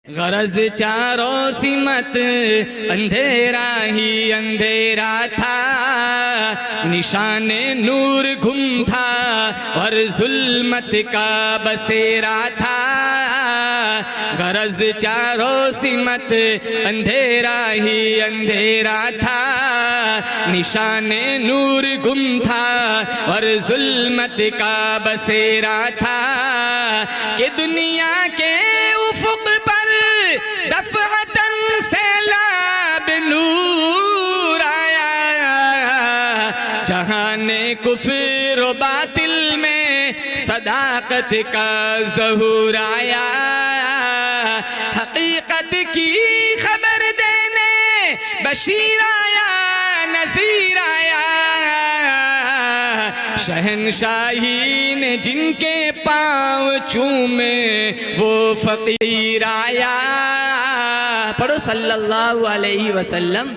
गरज चारों सिमत अंधेरा ही अंधेरा था, निशाने नूर गुम था और जुल्मत का बसेरा था। गरज चारों सिमत अंधेरा ही अंधेरा था, निशाने नूर गुम था और जुल्मत का बसेरा था। कि दुनिया के उफुक पर दफअतन सैलाब नूर आया, जहाने कुफ्र व बातिल में सदाकत का ज़हूर आया। हकीकत की खबर देने बशीर आया, नज़ीर आया। शहनशाही ने जिनके पाँव चूमे वो फ़कीर आया। पढ़ो सल्लल्लाहु अलैहि वसल्लम।